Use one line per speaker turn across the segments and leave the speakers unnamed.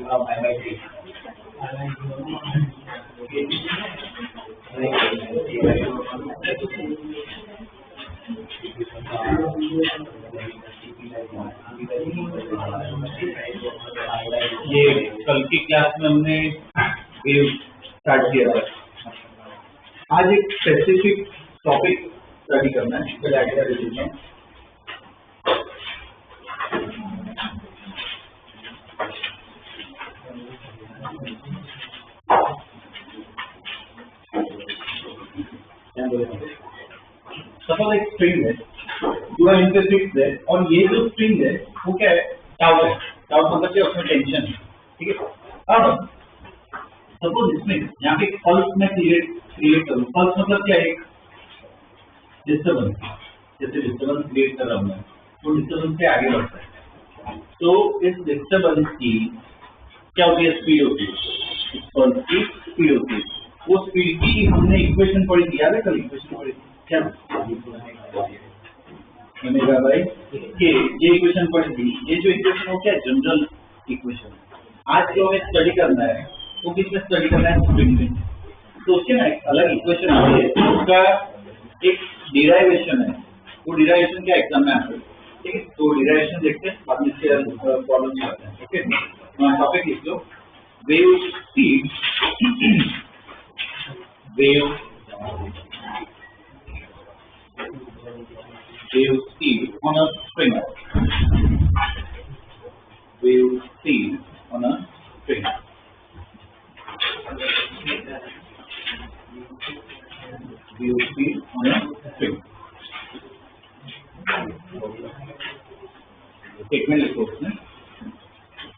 ये कल की क्लास में हमने वेव स्टार्ट किया था। आज एक स्पेसिफिक टॉपिक स्टडी करना है, पहले आइडिया दे देते हैं। सपोज एक स्ट्रिंग है, जो इनसे फिक्स है, और ये जो स्ट्रिंग है वो क्या है, टाउ है। टाउ मतलब क्या, उसमें टेंशन है, ठीक है। अब सपोज इसमें यहाँ पे पल्स में क्रिएट करूँ। पल्स मतलब क्या है, एक डिस्टर्बेंस, जैसे डिस्टर्बेंस क्रिएट कर रहा हूँ मैं, तो डिस्टर्बेंस से आगे बढ़ता है। तो इस डिस्टर्बेंस की क्या होती है, स्पीड होती है, इस पल्स की स्पीड होती है। वो स्पीड की हमने इक्वेशन पढ़ी थी, याद है कल इक्वेशन पढ़ी थी क्या, ओमेगा बाई के, ये इक्वेशन पढ़ी थी। ये जो इक्वेशन हो क्या है, जनरल इक्वेशन। आज जो हमें स्टडी करना है वो किसमें स्टडी करना है, स्ट्रिंग में। तो उसके ना एक अलग इक्वेशन आती है, उसका एक डिराइवेशन है। वो डिराइवेशन क्या एग्जाम में आता है, ठीक है। तो डिराइवेशन देखते हैं, बाद में प्रॉब्लम करते हैं, ओके। टॉपिक लिख लो, wave speed, wave speed on a string, wave speed on a string, wave speed on a string। Statement लिखो उसमें,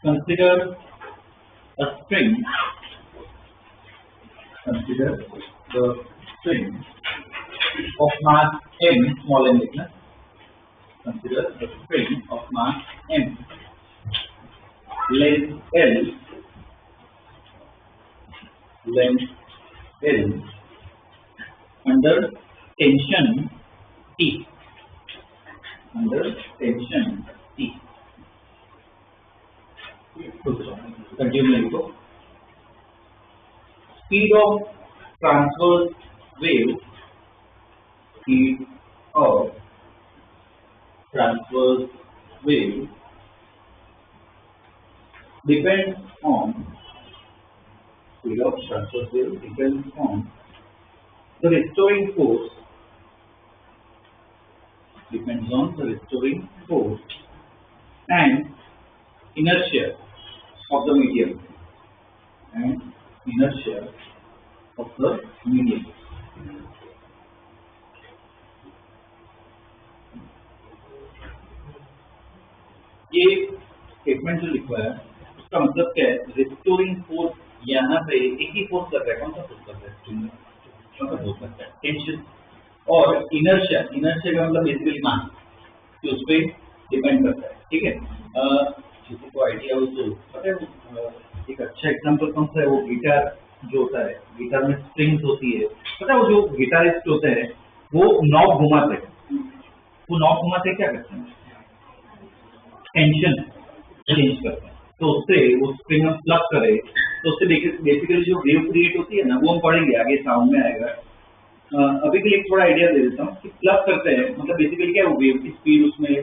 consider a string, consider the string of mass m, small m लिखना। Consider a string of mass m, length L, length L, under tension T, under tension T। Continue. Speed of transverse wave, speed of transverse wave depends on, speed of transverse wave depends on the restoring force, depends on the restoring force and inertia of the medium, and inertia of the medium। ये statement जो लिखा है उसका मतलब क्या है, restoring force. यहाँ पे एक ही फोर्स कर रहा है, कौन सा फोर्स कर रहा है, कौन सा फोर्स करता है, टेंशन। और इनर्शिया, इनर्शिया का मतलब बेसिकली मास, कि उस पर डिपेंड करता है, ठीक है। किसी को आइडिया हो तो पता है, एक अच्छा एग्जाम्पल कौन सा है, वो गिटार जो होता है, गिटार में स्ट्रिंग्स होती है, पता है। वो जो गिटारिस्ट होते हैं वो नॉब घुमाते हैं, वो नॉब घुमाते क्या करते हैं, टेंशन चेंज करते हैं। तो उससे वो स्प्रिंग हम प्लग करे तो उससे बेसिकली जो वेव क्रिएट होती है ना, वो हम पढ़ेंगे आगे, साउंड में आएगा। अभी के लिए थोड़ा आइडिया दे देता हूँ कि प्लग करते हैं मतलब बेसिकली क्या है, वो वेव की स्पीड उसमें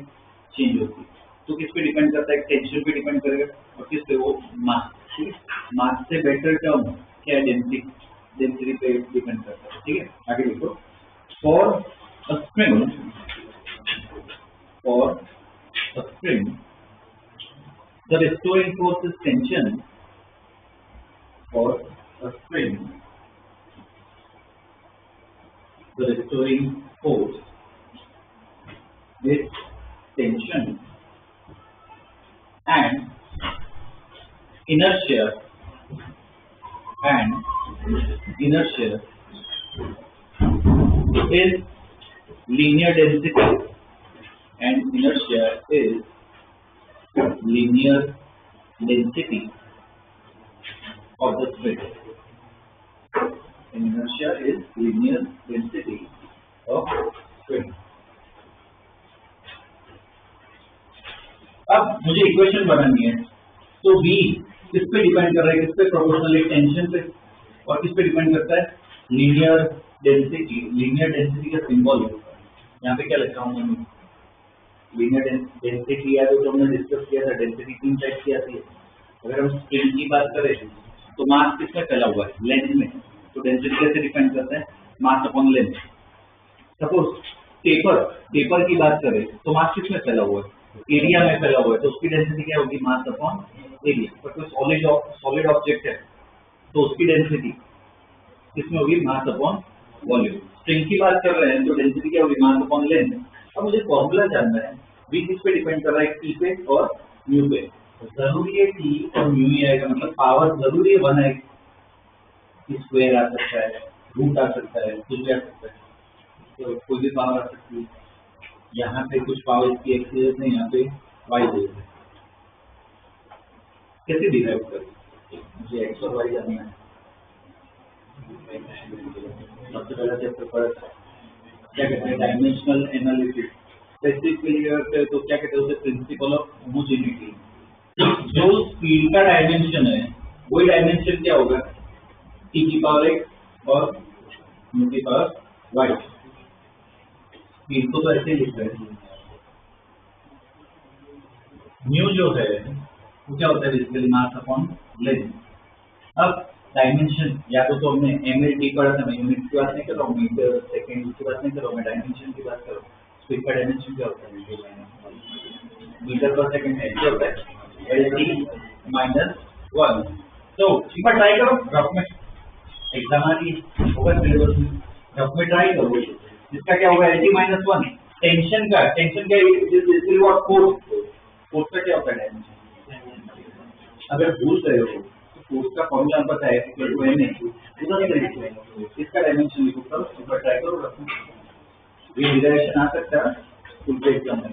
चेंज होती है। तो किस पे डिपेंड करता है, टेंशन पे डिपेंड करेगा, और किस पे, वो मास, ठीक है। मास से बेटर टर्म क्या है, डेंसिटी पे डिपेंड करता है, ठीक है। आगे देखो, for a spring, for a spring, the restoring force is tension। For a spring, the restoring force is tension and inertia, is linear density, and inertia is linear density of the spring, and inertia is linear density of spring। अब मुझे equation बनानी है, तो V किस पे depend कर रहा है, किस पे प्रोपोर्शनली, टेंशन पे, और किस पे डिपेंड करता है, लीनियर डेंसिटी। लीनियर डेंसिटी का सिंबल यहाँ पे क्या लिखा हूँ मैंने, लीनियर डेंसिटी है तो हमने डिस्कस किया था, डेंसिटी 3 टाइप की आती है। अगर हम स्प्रिंग की बात करें तो मास किसमें फैला हुआ है, लेंथ में, तो डेंसिटी कैसे डिपेंड करता है, mass upon length. Suppose paper की बात करें तो मास किसमें फैला हुआ है, एरिया में फैला हुआ है, तो उसकी डेंसिटी क्या होगी, मास अपॉन एरिया। पर कोई सॉलिड ऑब्जेक्ट है तो उसकी डेंसिटी किसमें होगी, मास अपॉन वॉल्यूम। स्ट्रिंग की बात कर रहे हैं तो डेंसिटी क्या होगी, मास अपॉन लेंथ। अब मुझे फॉर्मूला जानना है, वी किस पे डिपेंड कर रहा है, टी पे और म्यू पे। जरूरी है टी और म्यू ही आएगा, मतलब पावर जरूरी है 1 है, स्क्वायर आ सकता है, रूट आ सकता है, कुछ भी आ सकता है, तो कोई भी पावर आ सकती है। यहाँ पे कुछ पावर की एक्स है, यहाँ पे वाई है, कैसे डिराइव करें, मुझे एक्स और वाई जानना है। सबसे पहला चैप्टर पर क्या कहते हैं, डायमेंशनल एनालिसिस। स्पेसिफिकली तो क्या कहते हैं उसे, प्रिंसिपल ऑफ होमोजेनिटी। जो स्पीड का डायमेंशन है वही डायमेंशन क्या होगा, टी की पावर एक्स और म्यू की पावर वाई। स्पीड को तो ऐसे ही लिख रहे हैं, म्यू जो है वो क्या होता है, बेसिकली मास अपॉन लेंथ। अब डायमेंशन या तो हमने एमएलटी पढ़ा था, मैं यूनिट की बात नहीं कर रहा हूँ, मीटर सेकेंड की बात नहीं कर रहा हूँ, मैं डायमेंशन की बात कर रहा हूँ। स्पीड का डायमेंशन क्या होता है, मीटर पर सेकेंड है, क्या होता है, LT - 1। तो एक बार ट्राई करो, रफ में एग्जाम आ रही है, होगा सिलेबस में, रफ में ट्राई करो। इसका क्या होगा, LT - 1। टेंशन का फोर्स का क्या होता है डायमेंशन, अगर भूल गए हो तो उसका फॉर्मूला पता है, इसका डायमेंशन लिखो, करो एक बार ट्राई करो, ये रिलेशन आ सकता है फुल पे एग्जाम में।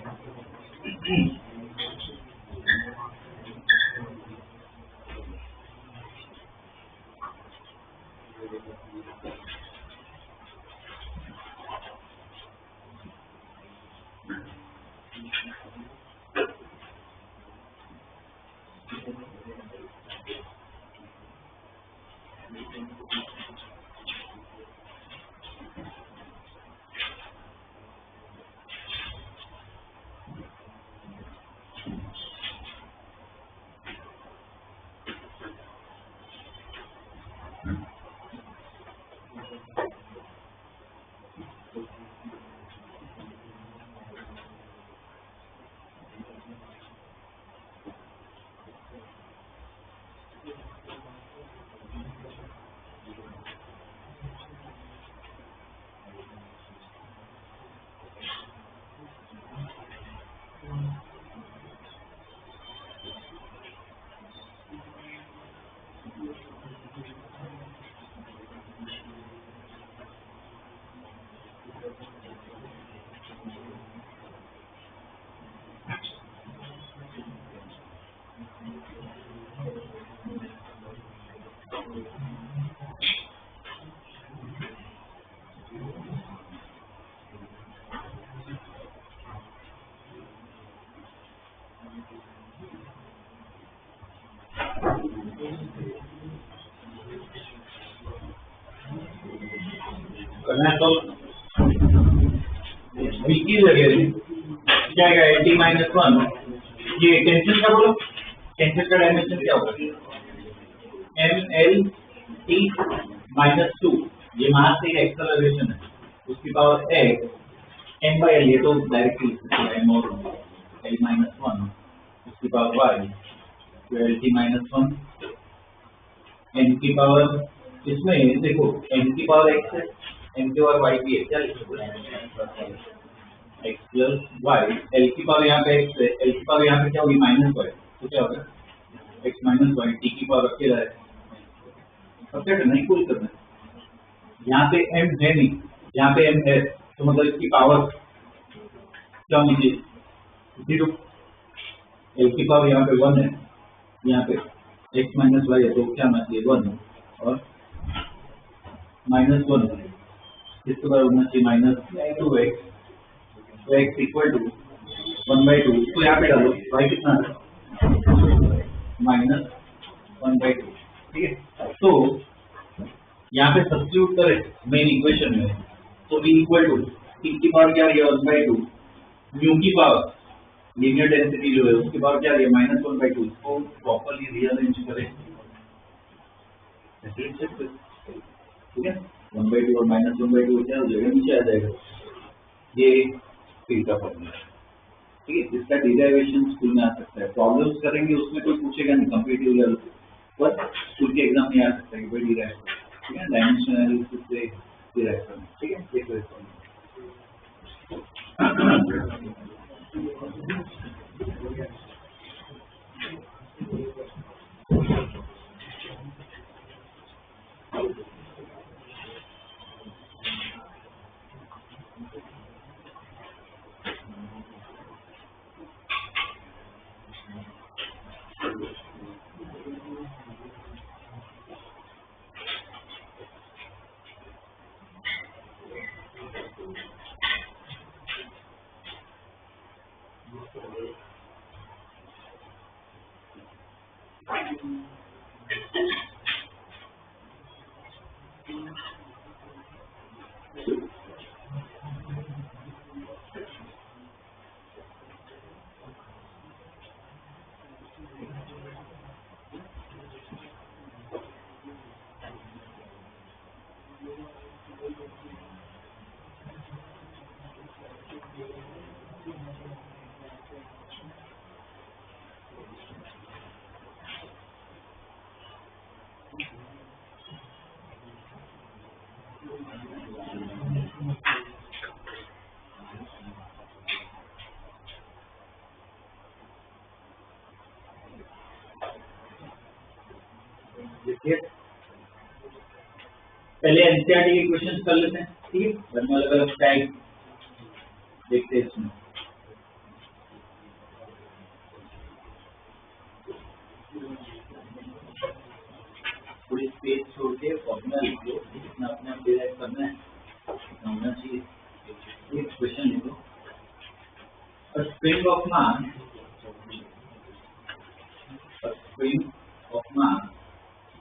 करना तो वीकी जगह क्या है, LT - 1। ये टेंशन का बोलो, टेंशन का डायमेंशन क्या होगा, MLT - 2। ये मास से एक्सेलरेशन है, उसकी पावर x m/l, ये तो डायरेक्टली m और l - 1, उसकी पावर y, तो LT - 1 n की पावर, इसमें देखो n की पावर x है, n की पावर y भी है, क्या लिखोगे, x प्लस y, l की पावर यहाँ पे x है, l की पावर यहाँ पे क्या होगी, -y, तो क्या होगा, x - y, t की पावर अकेला है। अब क्या करना है, इक्वल करना है, यहाँ पे m है नहीं, यहाँ पे m है, तो मतलब इसकी पावर क्या होगी, 0। l की पावर यहाँ पे 1 है, यहाँ पे x - y है, तो क्या होना चाहिए, 1, और -1 है, इसके बाद होना चाहिए -2x, तो x इक्वल टू 1/2, तो यहाँ पे डालो y कितना है, -2 1/2, ठीक है। तो यहाँ पे सब्स्टिट्यूट करें मेन इक्वेशन में, तो v इक्वल टू टी की पावर क्या आ रही है 1/2, म्यू की पावर लीनियर डेंसिटी जो है उसकी पावर क्या आ रही है -1/2। इसको प्रॉपर्ली रीअरेंज करें, ठीक है। 1/2 और -1/2 क्या हो जाएगा, नीचे आ जाएगा। ये फिर का फॉर्मूला, ठीक है। इसका डिराइवेशन स्कूल में आ सकता है, प्रॉब्लम्स करेंगे उसमें कोई पूछेगा नहीं कॉम्पिटिटिव लेवल पर, स्कूल के एग्जाम में आ सकता है कोई डिराइव, ठीक है। डायमेंशन एनालिसिस से डिराइव करना, ठीक है। देखो इसको देखिए, पहले एनसीईआरटी के क्वेश्चंस कर लेते हैं, ठीक है। बाद में अलग अलग टाइप देखते हैं इसमें। थोड़ी स्पेस छोड़ के फॉर्मूला लिख लो, जितना अपने आप डिराइव करना है उतना होना चाहिए। एक क्वेश्चन लिखो, a spring of mass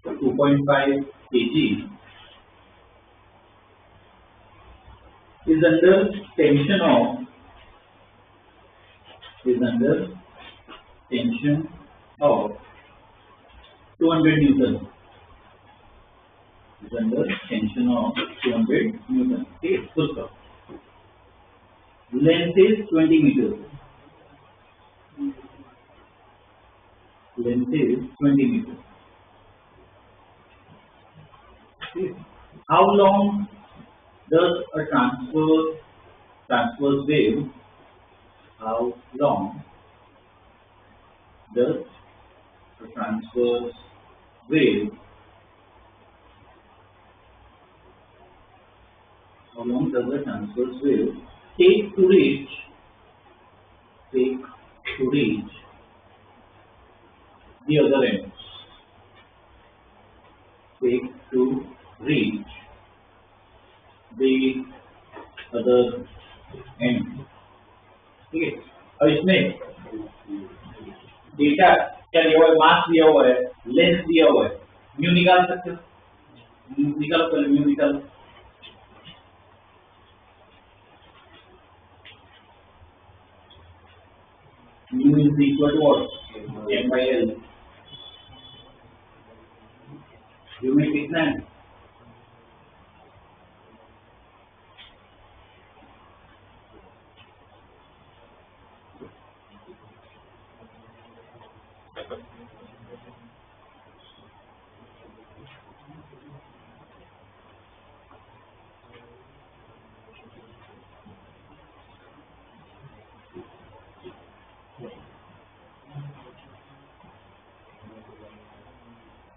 2.5 kg is under tension of 200 Newton. Is under tension of 200 Newton. ठीक है, full stop. Length is 20 meters. Length is 20 meters. How long does a transverse wave? How long does a transverse wave? How long does a transverse wave take to reach the other end? Take to reach the other end. ठीक है। और इसमें data क्या दिया हुआ है, मास दिया हुआ है, लेंथ दिया हुआ है, म्यू निकाल सकते हो, निकालो पहले म्यू निकालो। Mu is equal to what, m/l। Mu में कितना है,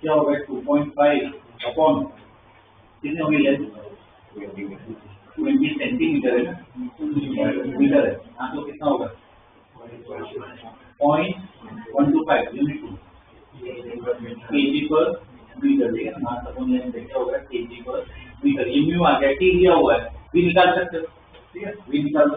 क्या होगा 2.5 अपॉन कितने होगी लेंथ 20 सेंटीमीटर है ना, मीटर है। हाँ, तो कितना होगा 0.125 यूनिट kg पर मीटर, ठीक है। मास अपॉन लेंथ क्या होगा kg पर मीटर। ये म्यू आ गया, टी दिया हुआ है, वी निकाल सकते हो, ठीक है। वी निकालो,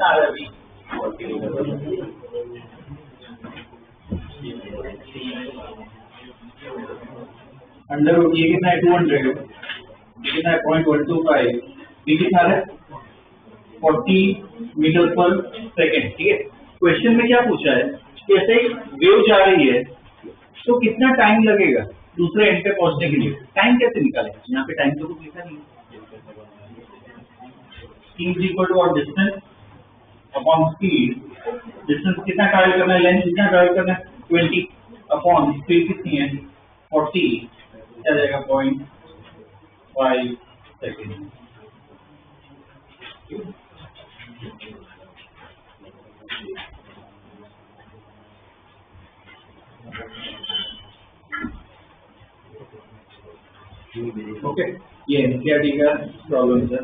कितना आ रहा है अभी? अंडर रूट ये कितना है 200, ये कितना है 0.125, ये कितना है 40 मीटर पर सेकेंड। ठीक है, क्वेश्चन में क्या पूछा है कि ऐसे वेव जा रही है तो कितना टाइम लगेगा दूसरे एंड पे पहुंचने के लिए। टाइम कैसे निकालें, यहाँ पे टाइम तो कुछ लिखा नहीं है। इज इक्वल टू और डिस्टेंस अपॉन स्पीड। डिस्टेंस कितना ट्रैवल करना है, लेंथ कितना ट्रैवल करना है 20 अपॉन स्पीड कितनी है 40, क्या जाएगा 0.5 सेकेंड। ओके, ये एनसीईआरटी का प्रॉब्लम है।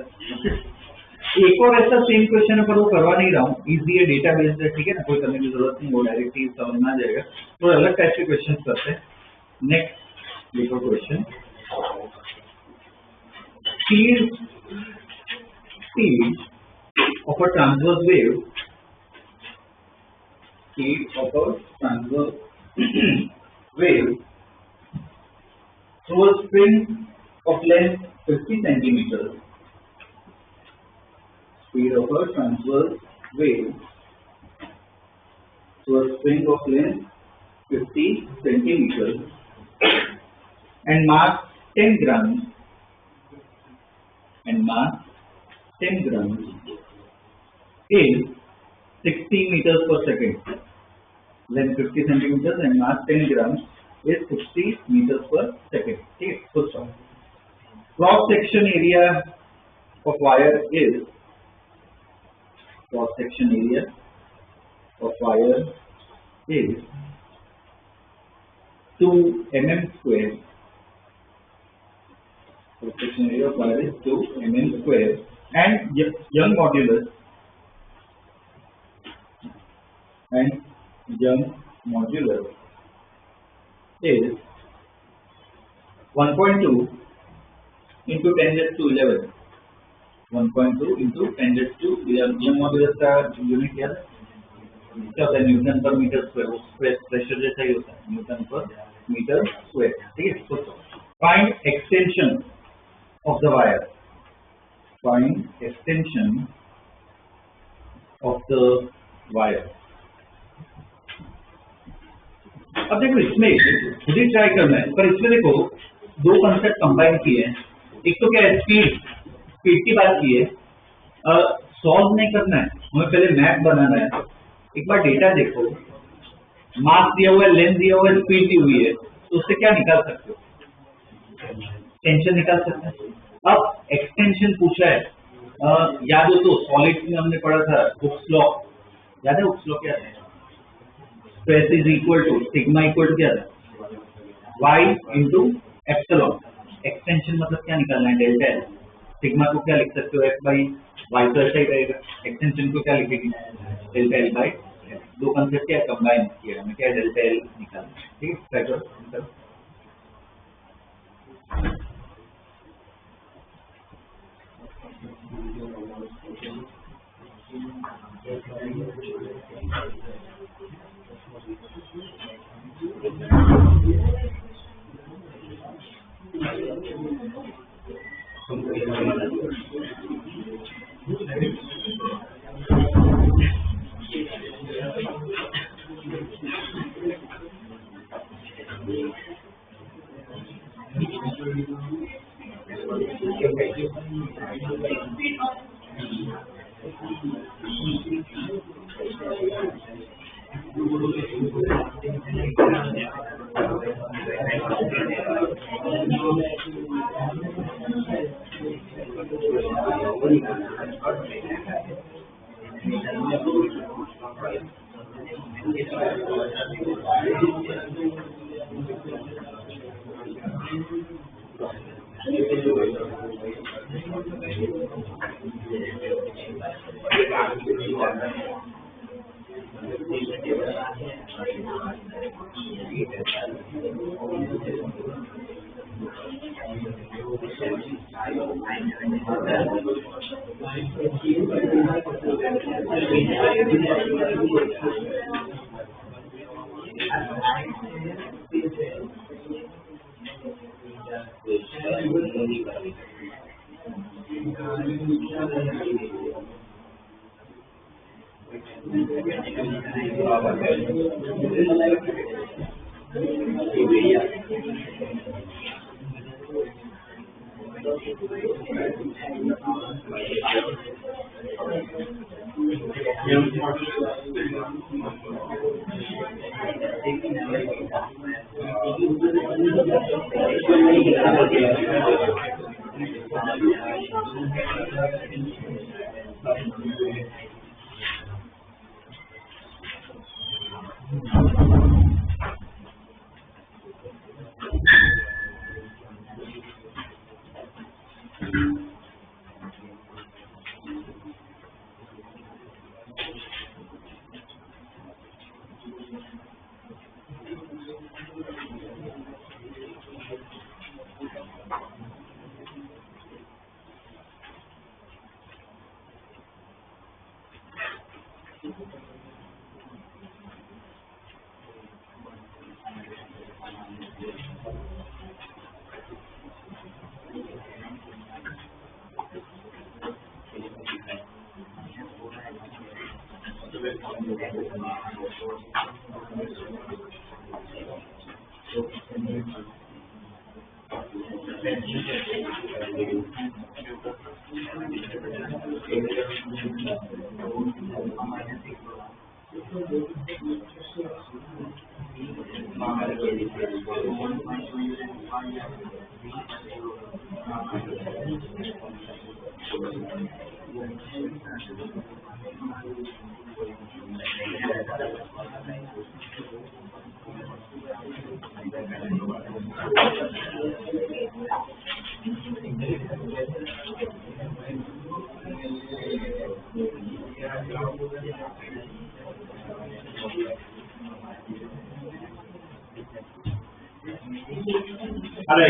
एक और ऐसा सेम क्वेश्चन है पर वो करवा नहीं रहा हूँ, इजी है, डेटा बेस्ड है, ठीक है ना, कोई करने की जरूरत नहीं, वो डायरेक्ट ही समझ में आ जाएगा। तो अलग टाइप के क्वेश्चन करते हैं। नेक्स्ट देखो question, speed of a transverse wave, speed of a transverse wave through a string of length 50 centimeters. Speed of a transverse wave through a string of length 50 centimeters and mass 10 grams is 60 meters per second. Length 50 centimeters and mass 10 grams is 60 meters per second. ठीक है, तो cross section area of wire is, cross section area of wire is 2 mm square. Cross section area of wire is 2 mm square and Young modulus is 1.2 into 10 raised to 11. 1.2 into 10 raised to 11. Young modulus का unit क्या होता है, Newton पर metre square, pressure जैसा ही होता है, Newton पर metre square. ठीक है, तो find extension of the wire. Find extension of the wire. अब देखो इसमें खुद ही ट्राई करना है, पर इसमें देखो दो कंसेप्ट कंबाइन किए हैं। एक तो क्या है, स्पीड की बात की है, सॉल्व नहीं करना है, हमें पहले मैप बनाना है। एक बार डेटा देखो, मास दिया हुआ है, लेंथ दिया हुआ है, स्पीड दी हुई है, तो उससे क्या निकाल सकते हो, टेंशन निकाल सकते हैं। अब एक्सटेंशन पूछा है, याद हो तो सॉलिड में हमने पढ़ा था हुक्स लॉ, याद है हुक्स लॉ क्या है, stress is equal to sigma equal to क्या था y इंटू एप्सिलॉन। एक्सटेंशन मतलब क्या निकालना है, डेल्टा एल। सिग्मा को क्या लिख सकते हो, f बाई वाई, तो ऐसा ही रहेगा। एक्सटेंशन को क्या लिखेगी, डेल्टा एल बाई। दो कंसेप्ट क्या कंबाइन किया हमें, क्या डेल्टा एल निकालना, ठीक है।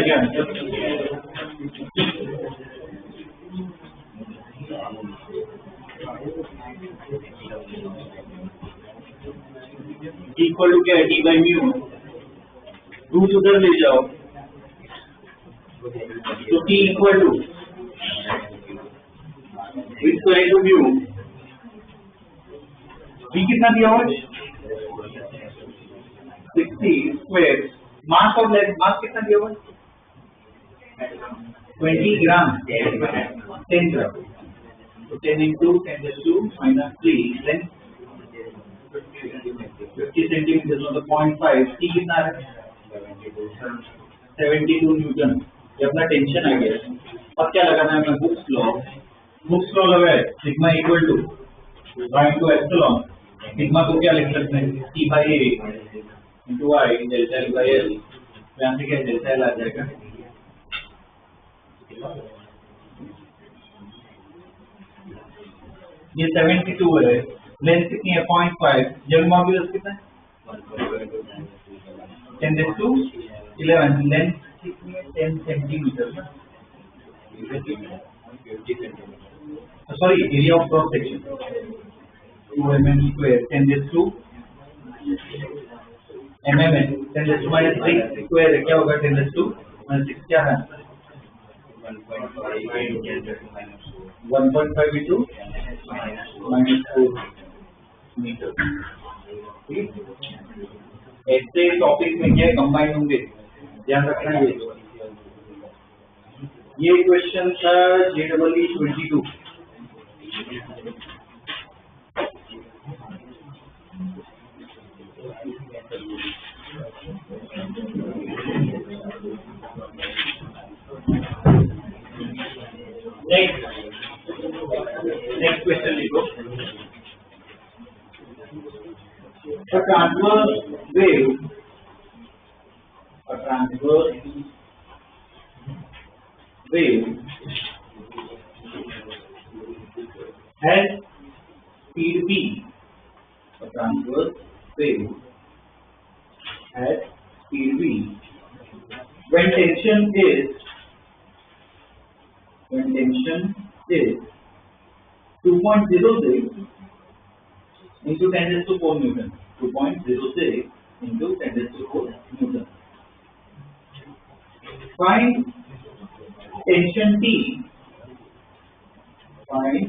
again. इक्वल टू क्या है? डी बाई म्यू, रूट उधर ले जाओ तो T equal to square to mu, D कितना दिया हुआ? 60 square, mass of lead, mass कितना दिया हुआ? 20 ग्राम, 10 ग्राम, तो 10 into 10 raised to minus 3, then 50 centimetre, मतलब 0.5, टी कितना है? 72 न्यूटन। ये अपना टेंशन आ गया। अब क्या लगाना है? मैं हुक्स लॉ लगाए, sigma equal to 1 into epsilon, sigma को क्या लिख सकते हैं? T by A into I delta L by L, यहाँ से क्या डेल्टा एल आ जाएगा? ये 72 है, लेंथ कितनी है? 0.5, यंग मॉड्यूलस कितना है? 10 raised to 11, लेंथ कितनी है? 10 centimetre, sorry area of cross section 2 mm square, 10 raised to mm है, 10 raised to minus 6 स्क्वायर है, क्या होगा? 10 raised to minus 6 क्या है? 1.5 into minus 4 मीटर। ऐसे टॉपिक में क्या कंबाइन होंगे, ध्यान रखना है। ये क्वेश्चन था JEE 22। नेक्स्ट क्वेश्चन लिखो। A transverse wave has speed v. A transverse wave has speed v when tension is when tension is 2.06 into 10 raised to 4 Newton. 2.06 into 10 raised to 4 Newton. Find tension T. Find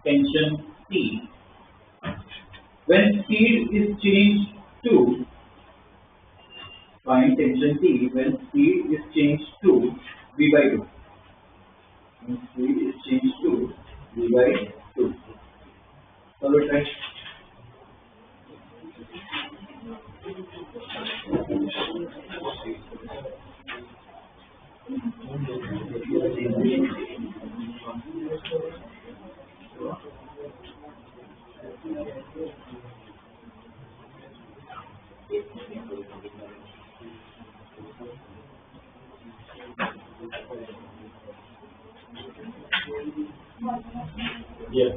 tension T when speed is changed to. Find tension T when speed is changed to v by 2. When speed is changed to v by 2. Solve it, right? Yeah.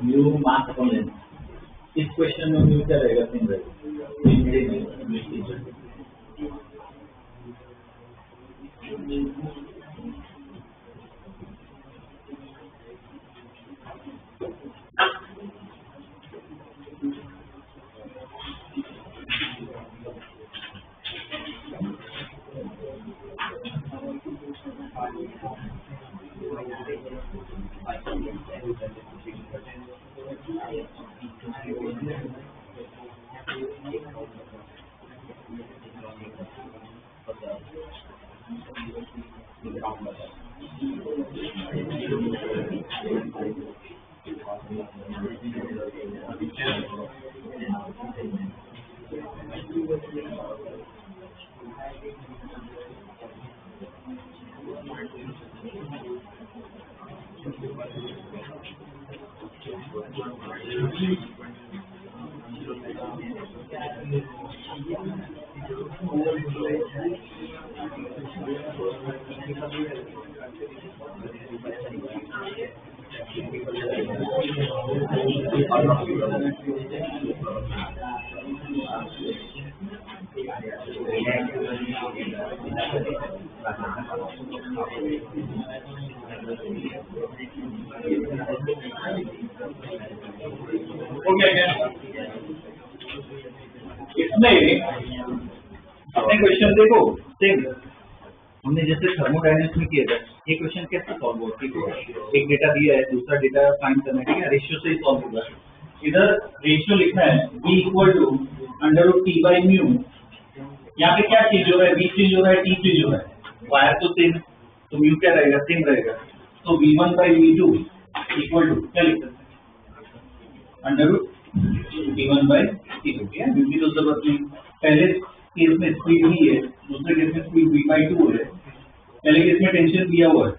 New mass upon length. इस question में mu क्या रहेगा? सिंह रहेगा. इसमें अपने question देखो, हमने जैसे थर्मोडायनेमिक्स में किया था, ये क्वेश्चन कैसे सॉल्व हुआ? ठीक है, एक डेटा दिया है, दूसरा डेटा फाइंड करना है, ठीक है, रेशियो से ही सॉल्व होगा. इधर रेशियो लिखना है b equal to √t by mu. यहाँ पे क्या चेंज हो रहा है? b चेंज हो रहा है, t चेंज हो रहा है, वायर तो सेम, तो म्यू क्या रहेगा? सेम रहेगा. तो v1 by v2 equal to क्या लिख सकते हैं? √t1 by t2. म्यू की तो जरूरत नहीं. पहले केस में स्पीड v है, दूसरे केस में स्पीड v बाई 2 है. पहले केस में टेंशन दिया हुआ है,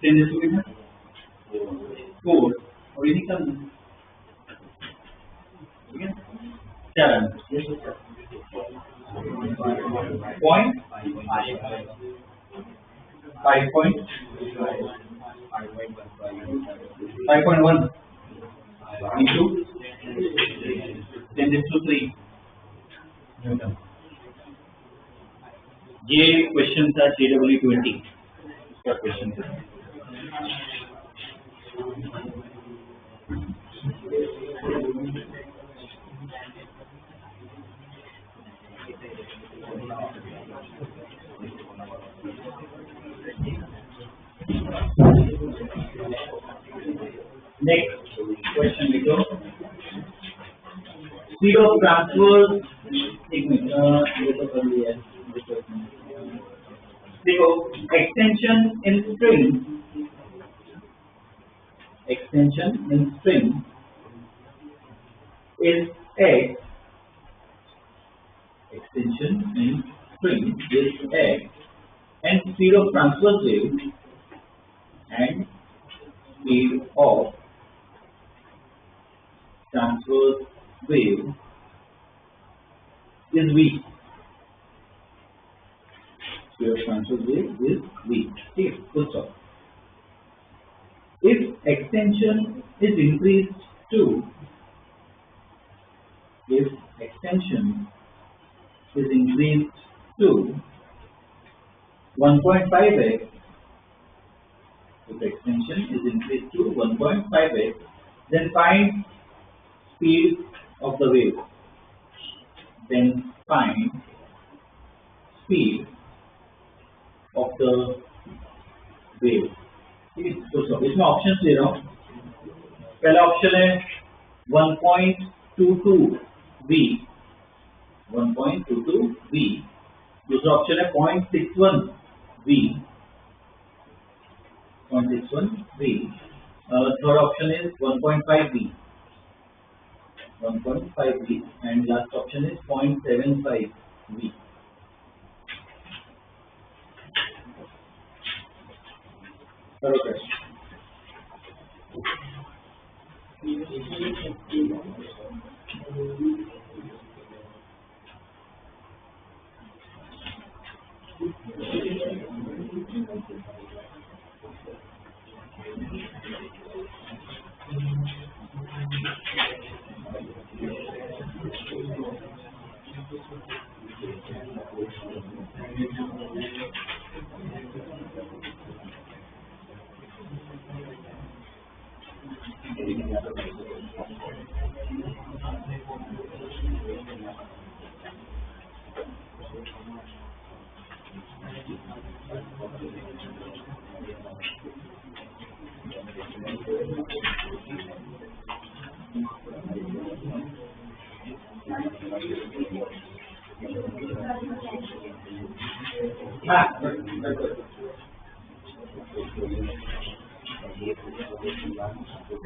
टेंशन कितना? 4, और ये निकल, ठीक है, क्या है? Point 5.1 into 10⁻³ Newton. ये क्वेश्चन था JEE 20 का क्वेश्चन था. नेक्स्ट क्वेश्चन लिखो. स्पीड ऑफ ट्रांसफर, एक मिनट, ये तो कर लिया है. देखो, extension in string is x. Extension in string is x and speed of transverse wave and speed of transverse wave is v. Speed of transverse wave is v. Okay, full stop. If extension is increased to 1.5x, if extension is increased to 1.5x, then find speed of the wave. Then find speed of the wave. तो इसमें option दे रहा हूँ. पहला option है 1.22 v, 1.22 v. दूसरा option है 0.61 v, 0.61 v. Third option is 1.5 v, 1.5 v, and last option is 0.75 v. Okay.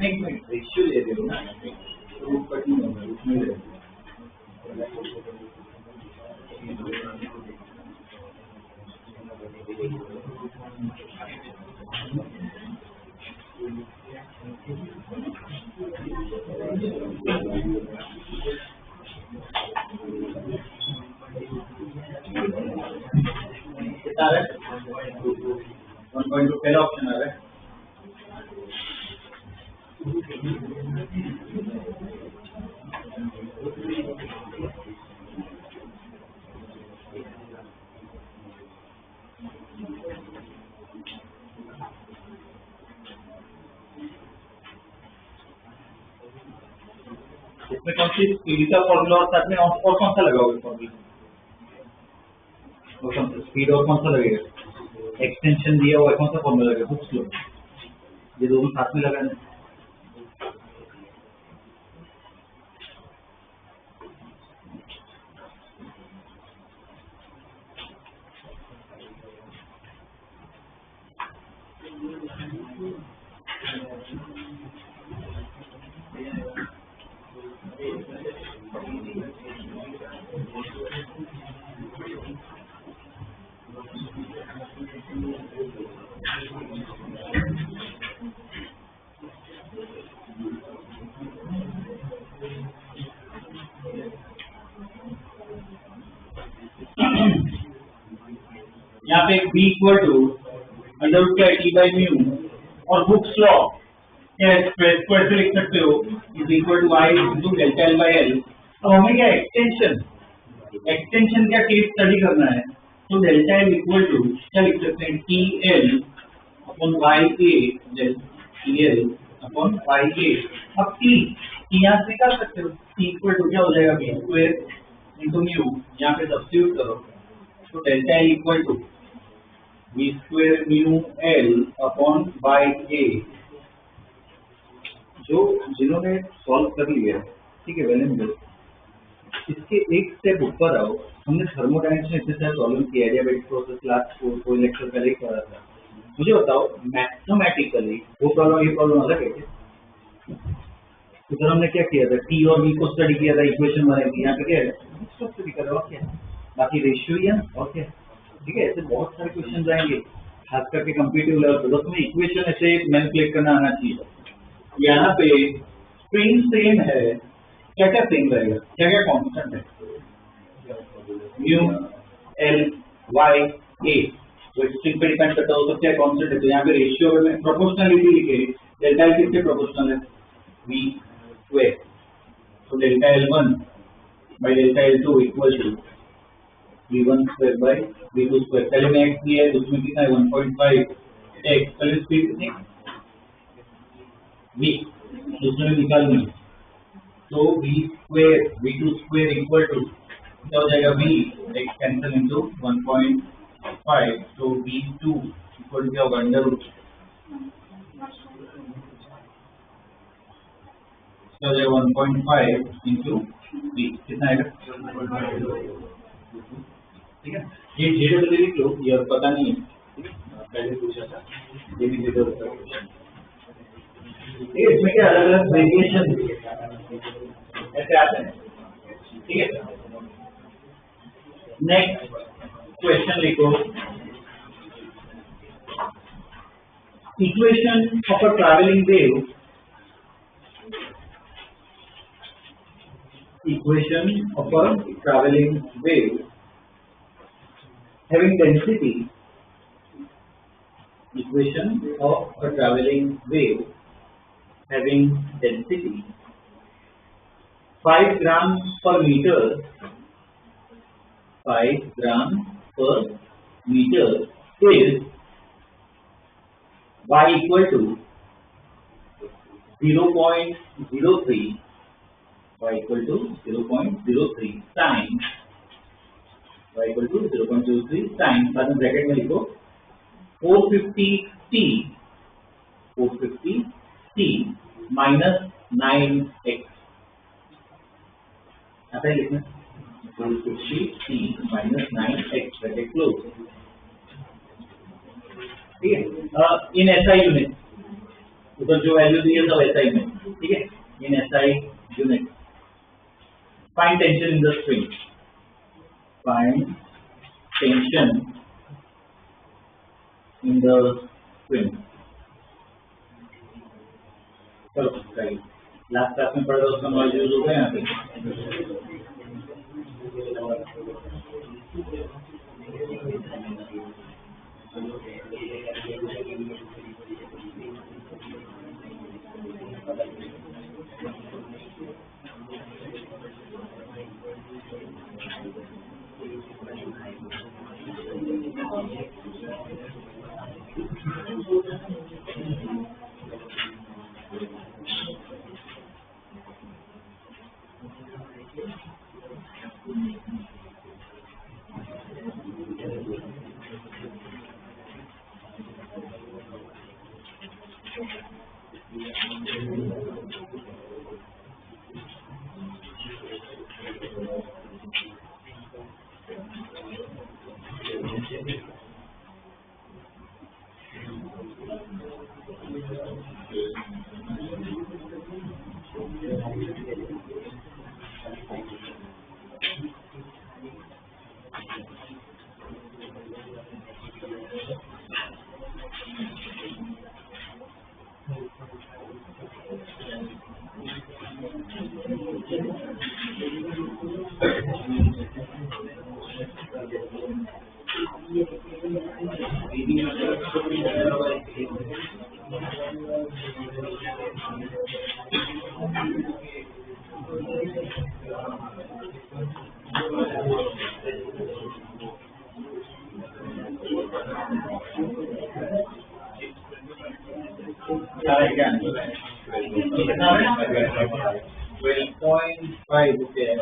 नहीं ratio ले रहे हो ना, तो कट नहीं होगा उसमें ले कितना है 1.2 पहला ऑप्शन आ रहा है. इसमें कौन सी स्पीड का फॉर्मूला और साथ में और कौन सा लगाओगे फॉर्मूला? और कौन सा स्पीड और कौन सा लगेगा? एक्सटेंशन दिया हुआ है, कौन सा फॉर्मूला लगेगा? बुक्स लो, ये दोनों साथ में लगाने. यहाँ पे b equal to under T by mu और बुक्स लॉ स्क्वायर को ऐसे लिख सकते हो is equal to I into delta L by L. अब हमें क्या एक्सटेंशन क्या केस स्टडी करना है, तो डेल्टा एल इक्वल टू क्या लिख सकते हैं टी एल अपॉन वाई ए, टी एल अपॉन वाई ए. अब टी यहाँ से कर सकते हो, टी इक्वल टू क्या हो जाएगा बी स्क्वायर इंटू म्यू, यहाँ पे सब्स्टिट्यूट करो तो delta L equal to V square mu L upon by A. जो जिन्होंने सॉल्व कर लिया, ठीक है, वेल एंड गुड. इसके एक स्टेप ऊपर आओ. हमने थर्मोडायनेमिक्स में इतने सारे प्रॉब्लम किया, एडियाबैटिक प्रोसेस क्लास कोई लेक्चर पहले ही करा था. मुझे बताओ मैथमेटिकली वो प्रॉब्लम ये प्रॉब्लम अलग है क्या? उधर हमने क्या किया था, टी और बी को स्टडी किया था, इक्वेशन बनाई थी. यहाँ पे क्या है, स्टडी कर रहा हो क्या, बाकी रेशियो ही है और क्या. ठीक है, ऐसे बहुत सारे क्वेश्चन आएंगे खास करके कम्पिटिटिव लेवल पर, तो तुम्हें इक्वेशन ऐसे मैनिपुलेट करना आना चाहिए। यहाँ पे स्ट्रिंग सेम है, क्या क्या सेम रहेगा, क्या क्या कॉन्स्टेंट है, म्यू एल वाई ए, वो स्ट्रिंग पे डिपेंड करता हो, तो क्या कॉन्स्टेंट है। तो यहाँ पे रेशियो में प्रोपोर्शनलिटी लिखे, डेल्टा एल किससे प्रोपोर्शनल है, वी स्क्वायर, तो delta L one by delta L two equal to V1 square by V2 square. पहले में x दिया है, उसमें कितना है 1.5 x, पहले स्पीड कितनी v, दूसरे में निकालनी है, तो v square V2 square equal to क्या हो जाएगा, v x कैंसिल इनटू 1.5, तो V2 इक्वल टू क्या होगा, अंडर रूट क्या हो जाएगा 1.5 इंटू v, कितना आएगा, ठीक है। ये जेडब्ल्यू लिख लो, ये पता नहीं है, पहले पूछा था, ये भी जेडब्ल्यू का क्वेश्चन है। इसमें क्या अलग अलग वेरिएशन ऐसे आते हैं, ठीक है। नेक्स्ट क्वेश्चन लिखो, equation of a travelling wave, equation of a travelling wave having density, equation of a traveling wave having density 5 grams per meter, 5 grams per meter is y equal to 0.03, y equal to 0.03 times, y equal to 0.03 time, बाद में bracket में लिखो 450t, 450t minus 9x, आता है लिखना 450t minus 9x, bracket close, ठीक है। In SI unit, उधर जो वैल्यू दी है सब एसआई में, ठीक है, in SI unit. Find tension in the string, find tension in the string। चलो सही, लास्ट क्लास में पढ़ा था उसका नॉलेज यूज हो गया यहाँ पे। क्या 12.5 रुपये है।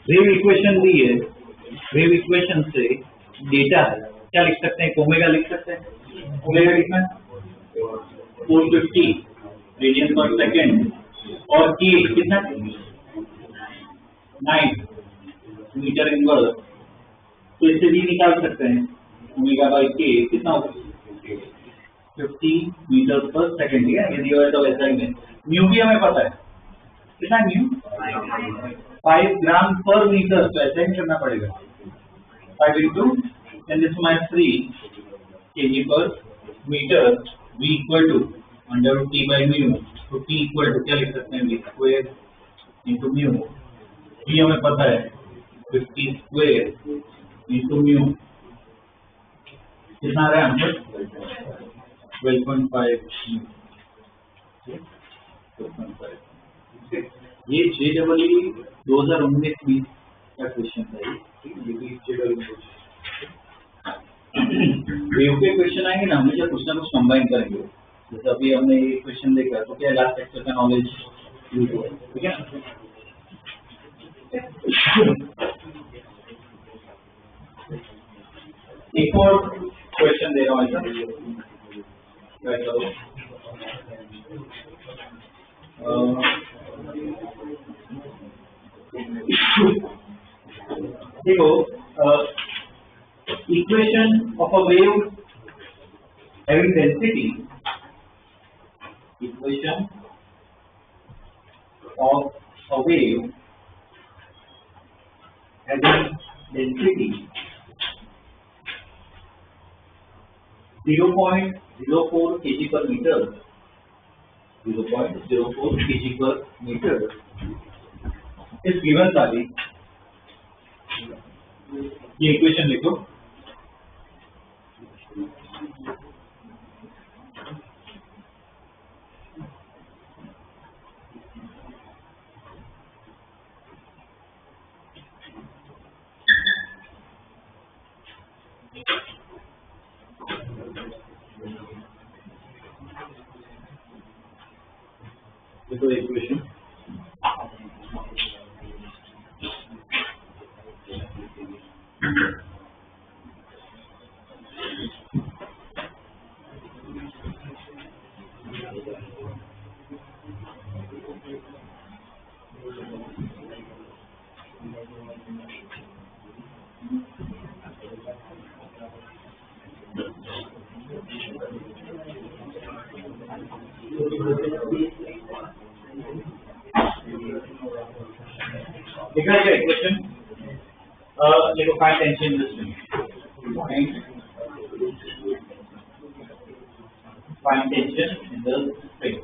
वेव इक्वेशन दी है वेव इक्वेशन से डेटा है क्या लिख सकते हैं, ओमेगा लिख सकते हैं, ओमेगा कितना 450 रेडियन पर सेकेंड और के कितना 9 मीटर इनवर्स, तो इससे भी निकाल सकते हैं ओमेगा बाई के कितना होगा 50 मीटर पर सेकेंड, ठीक है, यदि होगा तो ऐसा ही नहीं। म्यू भी हमें पता है कितना म्यू 5 ग्राम पर मीटर, तो ऐसा ही करना पड़ेगा 5 into 10⁻³ kg per meter, v equal to √t by mu, तो t equal to क्या लिख सकते हैं v square into mu, v हमें पता है 50 square into mu, कितना आ रहा है आंसर 12.5 mu, 12.5। ये JEE 2019-20 का क्वेश्चन था, वेव के क्वेश्चन आएंगे ना, हमेशा कुछ ना कुछ कंबाइन करेंगे। जैसे अभी हमने ये क्वेश्चन देखा तो क्या लास्ट लेक्चर का नॉलेज यूज हुआ, ठीक है। एक और क्वेश्चन दे रहा हूँ ऐसा, देखो equation of a wave having density, equation of a wave having density 0.04 kg per meter, 0.04 kg per meter is given by, ये इक्वेशन लिखो, देखो इक्वेशन लिखा है इक्वेशन, देखो find tension in the string, find tension in the string,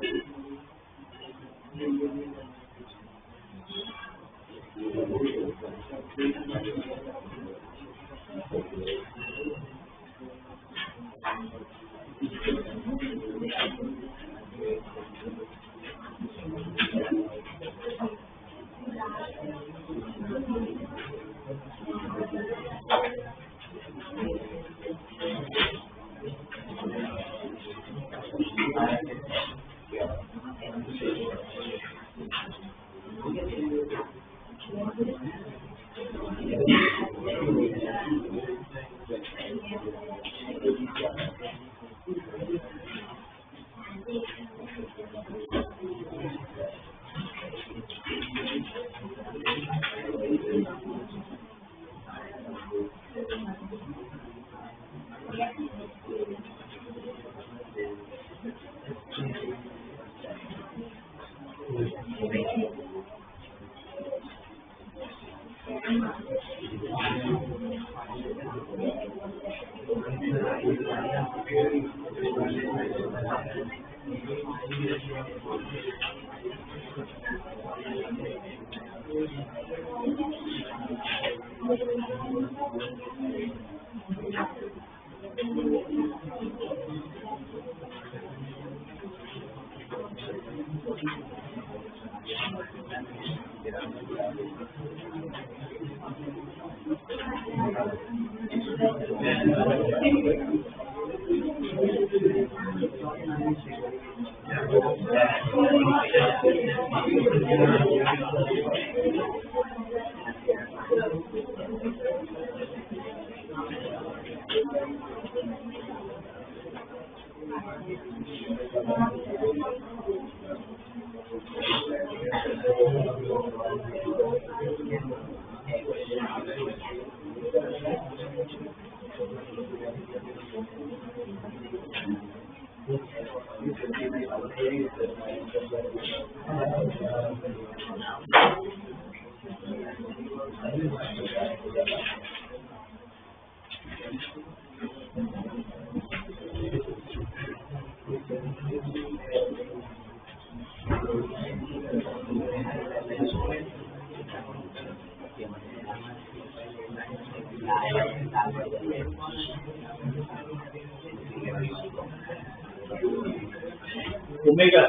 omega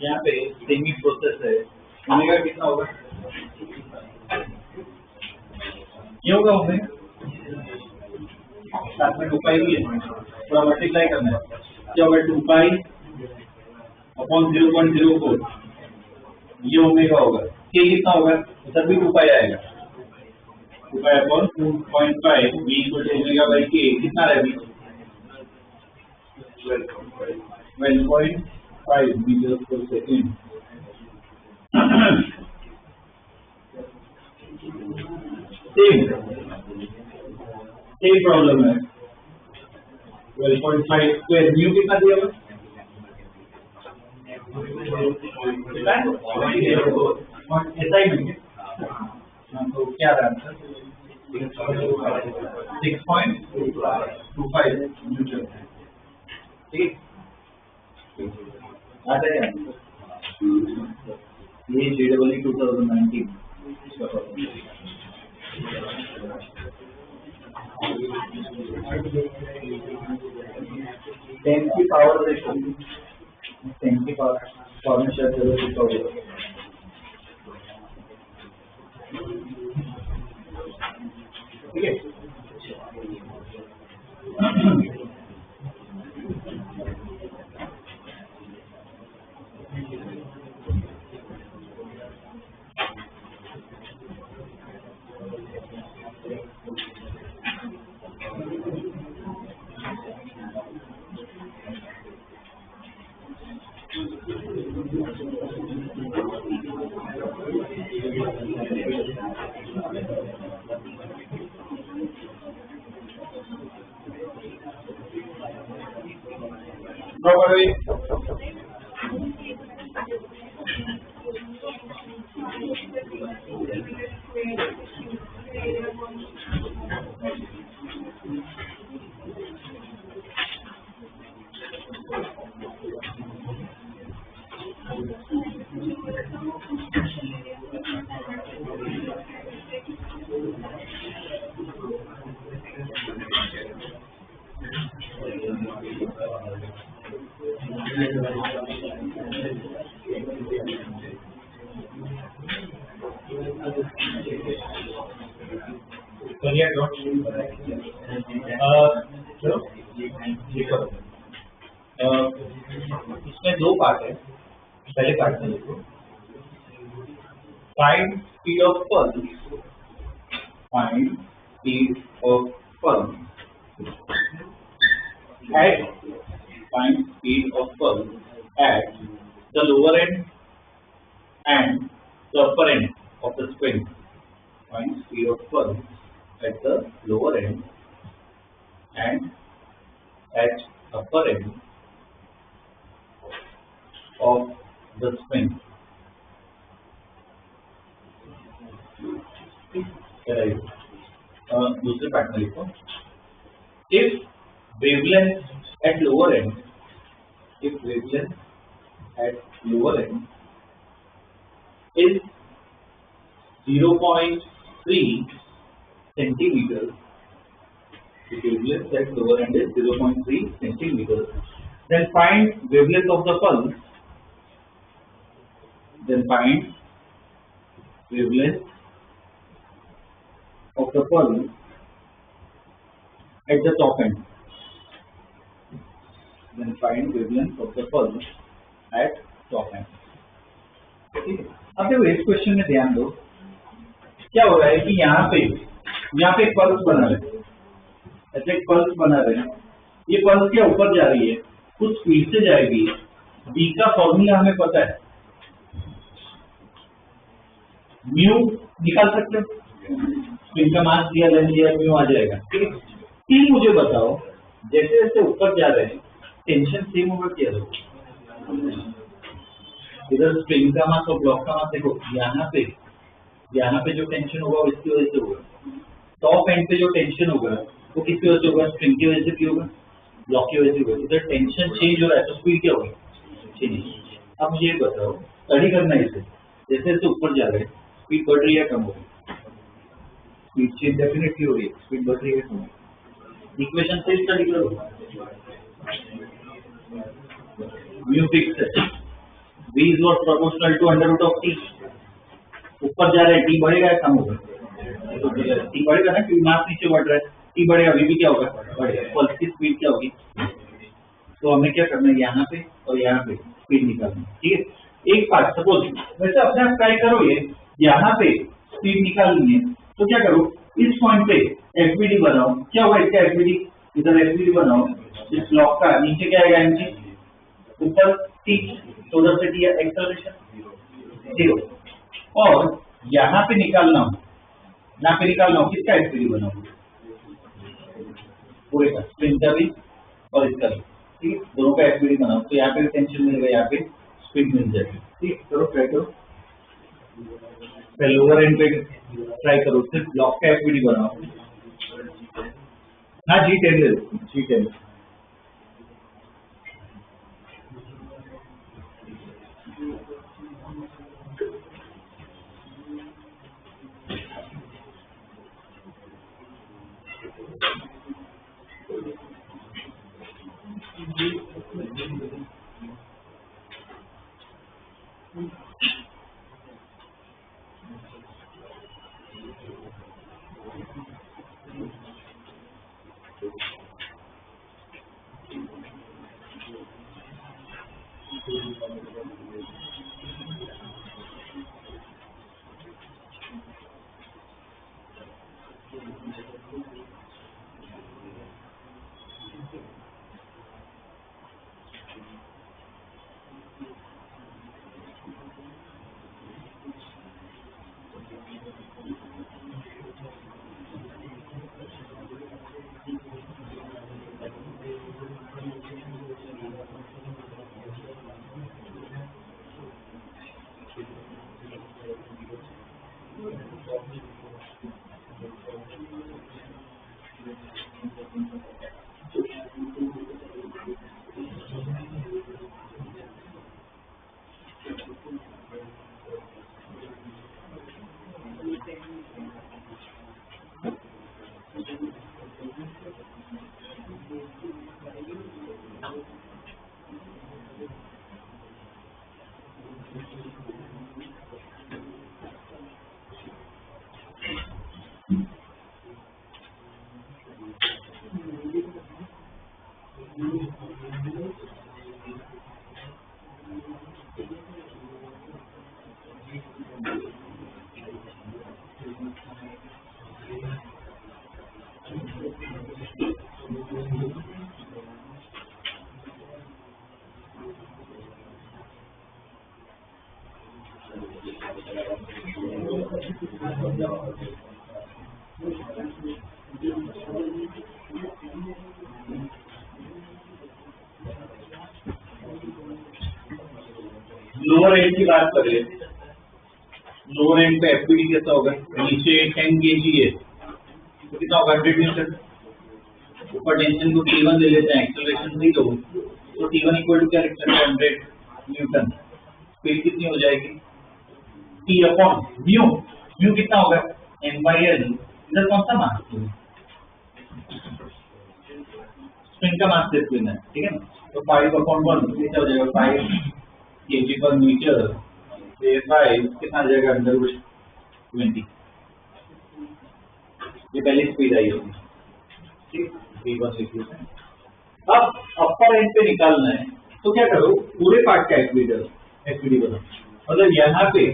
यहाँ पे semi process है, omega कितना होगा? ये होगा ओमेगा साथ में 2 पाई भी है, थोड़ा मल्टीप्लाई करना है, क्या होगा 2 पाई अपॉन 0.04, ये ओमेगा होगा। के कितना होगा? उधर भी 2 पाई आएगा, 2 pi upon 2.5 B equal to omega by K, कितना रहेगा? 12.5 मीटर पर सेकेंड। सेम प्रॉब्लम है, 12.5 स्क्वायर न्यू कितना दिया हुआ? ऐसा ही नहीं तो क्या रहा आंसर? 6.25 न्यूटन। ठीक आ जाए ये JEE 2019 10 की पावर देखो, 10 की पावर फॉर्मेशन ठीक है। इसमें 2 पार्ट है, पहले पार्ट में देखो, find speed of pulse, find speed of pulse at find speed of pulse at the lower end and the upper end of the spring. Find speed of pulse at the lower end and at upper end of the spring. दूसरे part में लिखो, if wavelength at lower end, if wavelength at lower end is 0.3 centimeters, if wavelength at lower end is 0.3 centimeters, then find wavelength of the pulse, then find wavelength of the pulse at the top end. Then find wavelength of the pulse at top end. ठीक है। अब देखो इस question में ध्यान दो, क्या हो रहा है कि यहाँ पे पल्स बना रहे, ऐसे एक पल्स बना रहे हैं, ये पल्स क्या ऊपर जा रही है, कुछ स्पीड से जाएगी, v का फॉर्मूला हमें पता है, म्यू निकाल सकते हो, स्प्रिंग का मास दिया, लेंथ दिया, म्यू आ जाएगा, ठीक है। फिर मुझे बताओ, जैसे जैसे ऊपर जा रहे हैं टेंशन सेम होगा क्या होगा? इधर स्प्रिंग का मास और ब्लॉक का मास देखो, यहाँ पे जो टेंशन होगा वो इसकी वजह से होगा, टॉप एंड पे जो टेंशन होगा वो किसकी वजह से होगा? स्प्रिंग की वजह से क्यों होगा? ब्लॉक की वजह से होगा। इधर टेंशन चेंज हो रहा है तो स्पीड क्या होगी? चेंज। अब मुझे ये बताओ, स्टडी करना है इसे, जैसे जैसे ऊपर जा रहे हैं स्पीड बढ़ रही है कम हो रही है? स्पीड चेंज डेफिनेटली हो रही है, स्पीड बढ़ रही है कम हो रही है। इक्वेशन से स्टडी करो, म्यू फिक्स है, v is not proportional to under root of t। ऊपर जा रहे हैं t बढ़ेगा या कम होगा? तो t बढ़ेगा ना, क्योंकि मास नीचे बढ़ रहा है, t बढ़ेगा, v भी क्या होगा? बढ़ेगा। पल्स की स्पीड क्या होगी? तो हमें क्या करना है, यहाँ पे और यहाँ पे स्पीड निकालनी है, ठीक है। एक पार्ट सपोज वैसे अपने आप ट्राई करो, ये यहाँ पे स्पीड निकालनी है तो क्या करो, इस पॉइंट पे एफबीडी बनाओ, क्या होगा इसका एफबीडी? इधर एफबीडी बनाओ, इस ब्लॉक का नीचे क्या आएगा mg, ऊपर t, तो उधर से दिया एक्सेलरेशन 0, और यहाँ पे निकालना हो, यहाँ पे निकालना हो किसका एफबीडी बनाओ? पूरे का, स्प्रिंग का भी और इसका भी, ठीक है, दोनों का एफबीडी बनाओ, तो यहाँ पे टेंशन मिलेगा, यहाँ पे स्पीड मिल जाएगी, ठीक। करो, ट्राई करो, लोअर एंड पे ट्राई करो, सिर्फ ब्लॉक का एफबीडी बनाओ। हाँ G10 ले लो, G10। लोअर एंड की बात करें, लोअर एंड पे एफबीडी कैसा होगा? नीचे 10 kg है तो कितना होगा? 100 न्यूटन। ऊपर टेंशन को T1 ले लेते हैं, एक्सेलरेशन 0, तो T1 इक्वल टू क्या लिख सकते हैं? 100 न्यूटन। स्पीड कितनी हो जाएगी? T upon mu. म्यू कितना होगा? m/l। इधर कौन सा मास? स्प्रिंग का मास देख लेना है, ठीक है ना। तो 5/1 कितना हो जाएगा? 5 kg पर मीटर, 5 कितना आ जाएगा? √20। ये पहली स्पीड आई होगी, ठीक। अब अपर एंड पे निकालना है तो क्या करो, पूरे पार्ट का एफबीडी बनाओ। मतलब यहाँ पे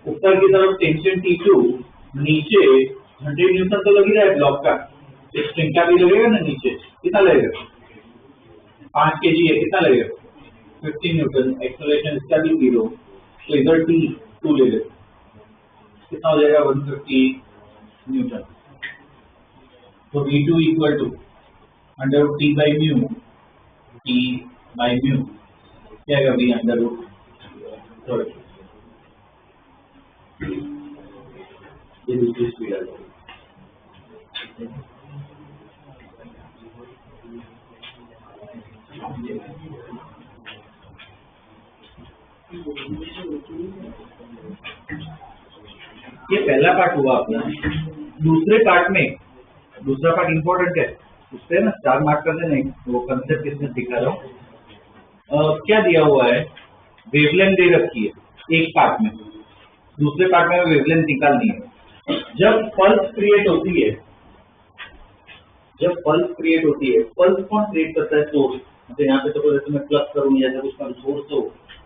ऊपर की तरफ टेंशन T2, नीचे 100 न्यूटन तो लग ही रहा है ब्लॉक का, स्प्रिंग का भी लगेगा ना नीचे, कितना लगेगा? 5 kg है, कितना लगेगा 15 न्यूटन, एक्सेलरेशन इसका भी 0, तो इधर t 2 ले लेते, कितना हो जाएगा 150 न्यूटन। तो v2 equal to under root t by mu, t by mu क्या आएगा v अंडर रूट 30, ये दूसरी स्पीड आ जाएगी। ये पहला पार्ट हुआ अपना। दूसरे पार्ट में, दूसरा पार्ट इंपॉर्टेंट है, उससे ना स्टार मार्क कर देना, वो कंसेप्ट इसमें दिखा रहा हूँ। क्या दिया हुआ है, वेवलेंथ दे रखी है एक पार्ट में, दूसरे पार्ट में वेवलेंथ निकालनी है। जब पल्स क्रिएट होती है, जब पल्स क्रिएट होती है, पल्स कौन क्रिएट करता है, सोर्स। तो यहाँ पे तो जैसे मैं प्लस करूँ या जब उसका सोर्स हो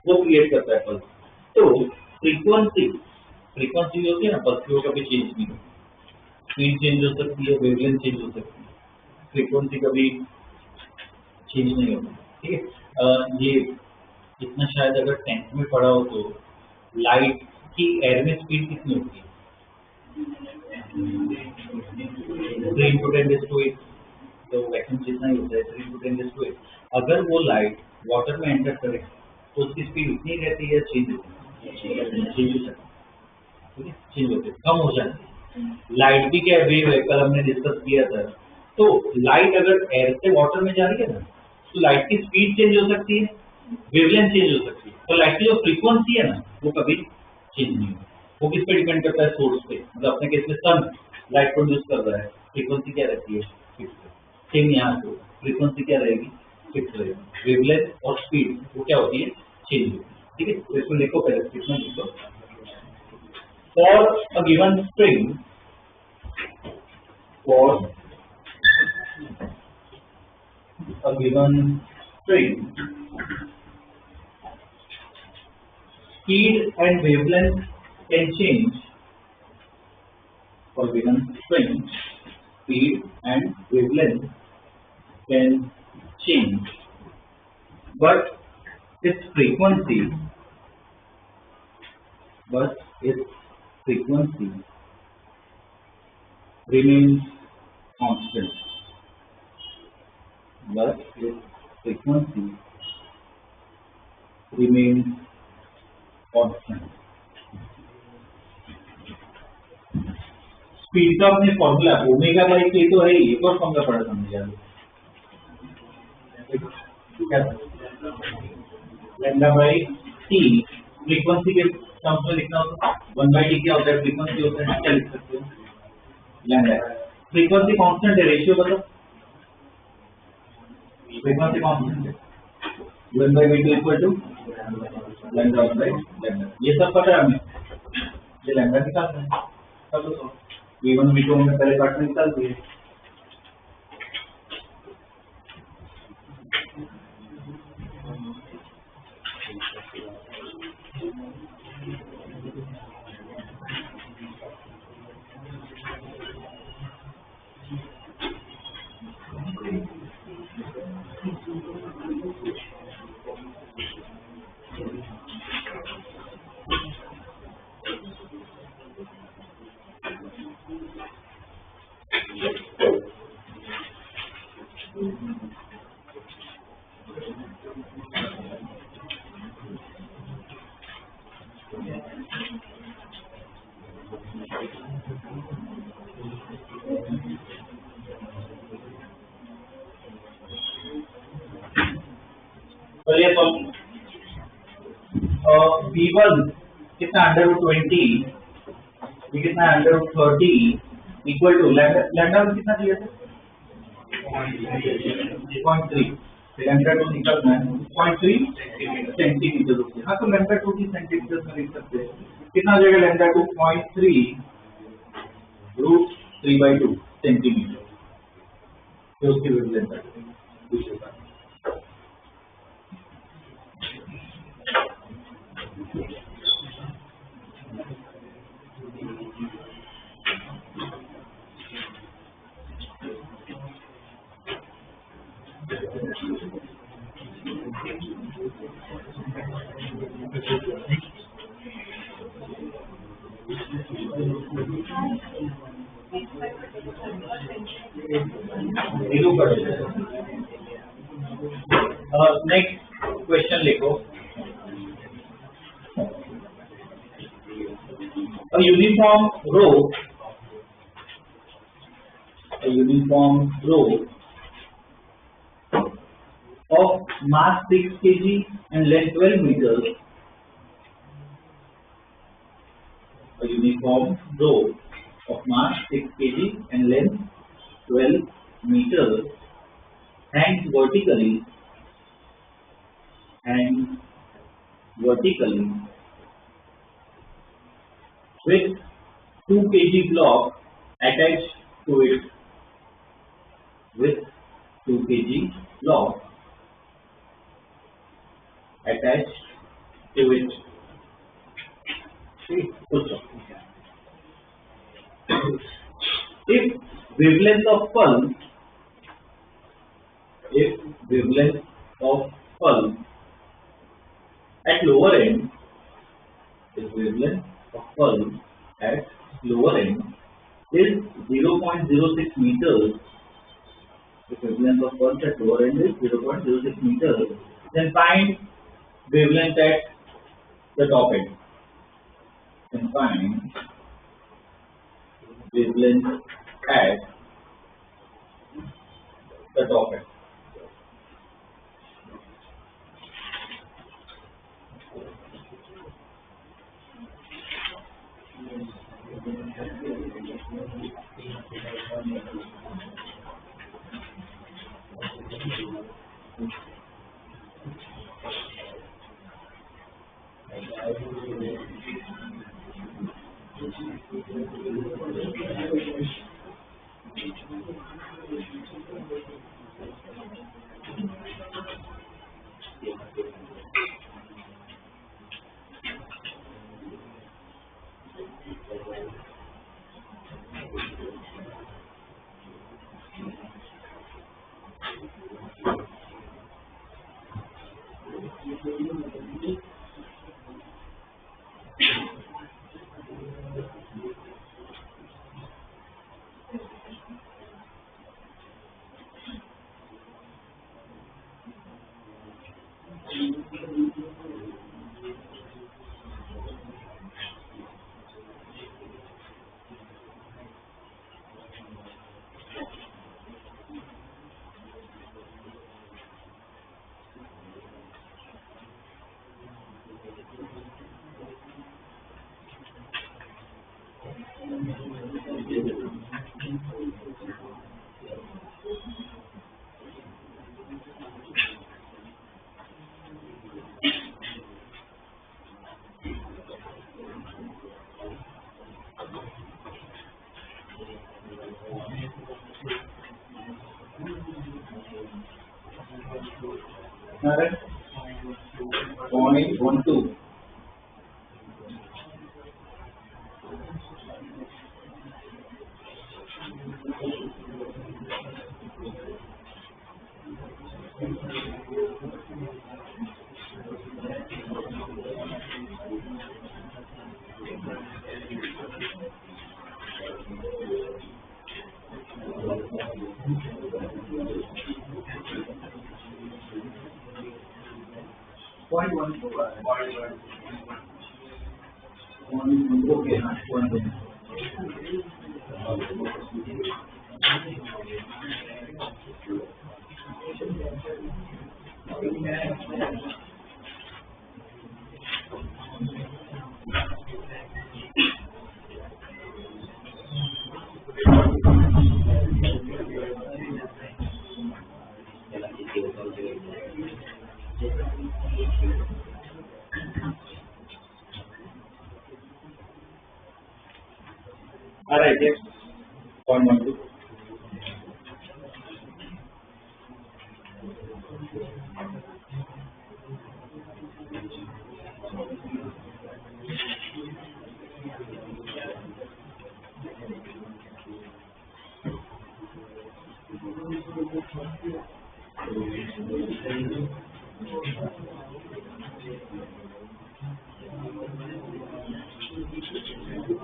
वो क्रिएट करता है पल्स। तो फ्रीक्वेंसी, फ्रीक्वेंसी होती है ना पल्स की, वो कभी चेंज नहीं होती, स्पीड चेंज हो सकती है, वेवलेंथ चेंज हो सकती है, फ्रीक्वेंसी कभी चेंज नहीं होती, ठीक है। ये इतना शायद अगर 10th में पढ़ा हो तो, लाइट की एयर में स्पीड कितनी होती है, 3 into 10⁸, तो वैक्यूम जितना ही होता है 3 into 10⁸। अगर वो लाइट वाटर में एंटर करे तो उसकी स्पीड इतनी रहती है, चेंज होती है, चेंज हो जाती है, चेंज होती है, कम हो जाती है। लाइट भी क्या वेव है, कल हमने डिस्कस किया था। तो लाइट अगर एयर से वाटर में जा रही है ना, तो लाइट की स्पीड चेंज हो सकती है, वेवलेंथ चेंज हो सकती है, तो लाइट की जो फ्रीक्वेंसी है ना वो कभी चेंज नहीं होती। वो किस पे डिपेंड करता है, सोर्स पे। मतलब अपने केस में सन लाइट प्रोड्यूस कर रहा है, फ्रीक्वेंसी क्या रहती है, फिक्स। सेम यहाँ पे फ्रीक्वेंसी क्या रहेगी, फिक्स रहेगी। वेवलेंथ और स्पीड वो क्या होती है, चेंज होती है, ठीक है। तो इसको लिखो, पहले स्टेटमेंट लिखो। For a given string, for a given string, speed and wavelength can change. For given string, speed and wavelength can change, but its frequency remains constant. But its frequency remains constant. Speed का अपने formula omega by के तो है ही, एक और formula पढ़ा समझ lambda by T, frequency के टर्म्स में लिखना होता है। 1/t क्या होता है, फ्रीक्वेंसी होता है, क्या लिख सकते हो, लैम्डा। फ्रीक्वेंसी कांस्टेंट है, रेशियो बताओ, फ्रीक्वेंसी कांस्टेंट है, 1/v2 इक्वल टू लैम्डा 1/लैम्डा। ये सब पता है हमें, ये लैम्डा निकालना है, सब तो v1 v2 हमने पहले पार्ट में निकाल दिए। तो ये तो v1 कितना अंडर रूट 20, ये कितना under root 30 equal to lambda में कितना दिया था 0.3, लैम्डा 2 निकलना है 0.3 सेंटीमीटर। हाँ तो लैम्डा 2 की सेंटीमीटर में लिख सकते हैं, कितना हो जाएगा लैम्डा 2 0.3 रूट 3/2 सेंटीमीटर, तो उसकी वेवलेंथ है। जीरो कर दो। नेक्स्ट क्वेश्चन लिखो। A uniform row of mass 6 kg and length 12 meters. A uniform row of mass 6 kg and length 12 meters hangs vertically with 2 kg block attached to it. With 2 kg block attached to it. If wavelength of pulse at lower end is 0.06 meters. If wavelength of pulse at lower end is 0.06 meters, then find wavelength at the top end. Then find wavelength at the top end. Correct. 0.12. Okay, 0.1. All right, yes. 0.12.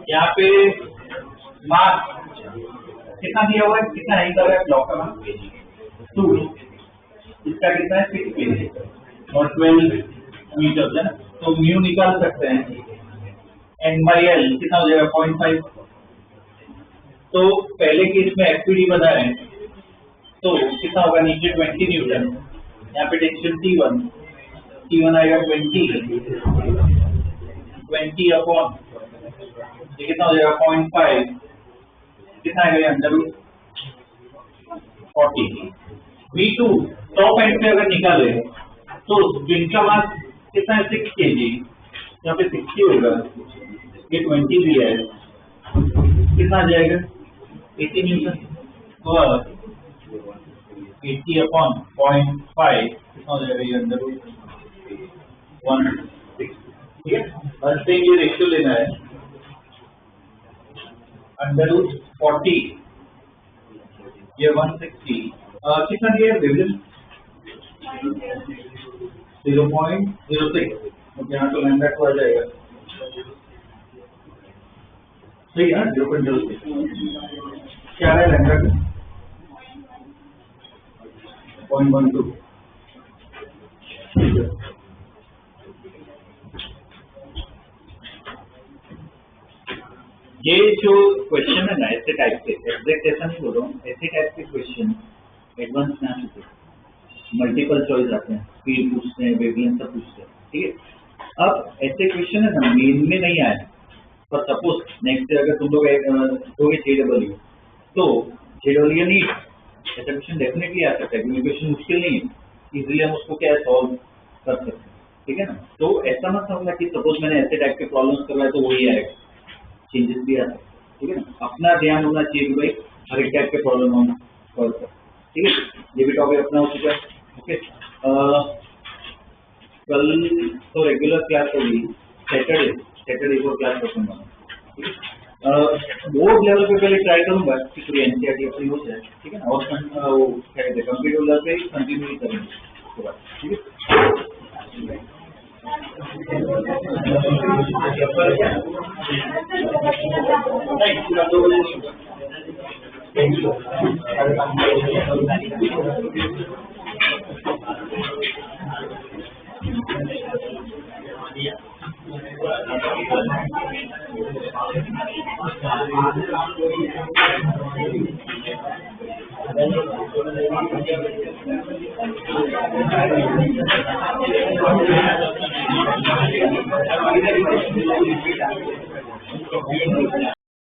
यहाँ पे मास कितना दिया हुआ है, कितना है इधर है ब्लॉक का मास 2, इसका कितना है 6 kg और 12 मीटर है ना, तो म्यू निकाल सकते हैं N/L कितना हो जाएगा 0.5। तो पहले केस में एफपीडी बनाए तो कितना होगा, नीचे 20 न्यूटन, यहाँ पे टेंशन T1 आएगा 20 अपॉन ये कितना हो जाएगा 0.5, कितना आएगा under root 40। V2 top and पे अगर निकाले तो जिनका मास कितना है 6 kg, यहाँ पे 60 होगा, ये 20 भी है, कितना आ जाएगा 80 न्यूटन, और 80 अपॉन 0.5 कितना हो जाएगा, ये अंदर 160। ठीक है, और सेम ये रेशियो लेना है अंडर रूट 40, ये 160 कितना दिया है वेवलेंथ 0.06, यहाँ तो लैम्डा को आ जाएगा, सही है 0.06, क्या है लैम्डा 0.12। ये जो क्वेश्चन है ना ऐसे टाइप के, एग्जैक्ट ऐसा नहीं बोल रहा हूँ, ऐसे टाइप के क्वेश्चन एडवांस में आ चुके, मल्टीपल चॉइस आते हैं, स्पीड पूछते हैं, वेवलेंथ सब पूछते हैं। ठीक है, अब ऐसे क्वेश्चन है ना मेन में नहीं आए, पर सपोज नेक्स्ट अगर तुम लोग दोगे JEE तो JEE नहीं, ऐसा क्वेश्चन डेफिनेटली आ सकता है, क्योंकि क्वेश्चन मुश्किल नहीं है, इजीली हम उसको क्या सॉल्व कर सकते हैं। ठीक है ना, तो ऐसा मत समझना कि सपोज मैंने ऐसे टाइप के प्रॉब्लम्स करवाए तो वही आएगा, चेंजेस भी आ सकते हैं। ठीक है ना, अपना ध्यान होना चाहिए कि भाई हर एक टाइप के प्रॉब्लम हम सॉल्व करें। ठीक है, ये भी टॉपिक अपना हो चुका है। ओके, कल तो रेगुलर क्लास होगी, सैटरडे को क्लास रखूंगा। ठीक है, बोर्ड लेवल पे पहले ट्राई करूंगा कि पूरी एनसीईआरटी अपनी हो जाए। ठीक है ना, और वो क्या कहते हैं कंप्यूटर लेवल पे कंटिन्यू ही करेंगे उसके बाद। ठीक है,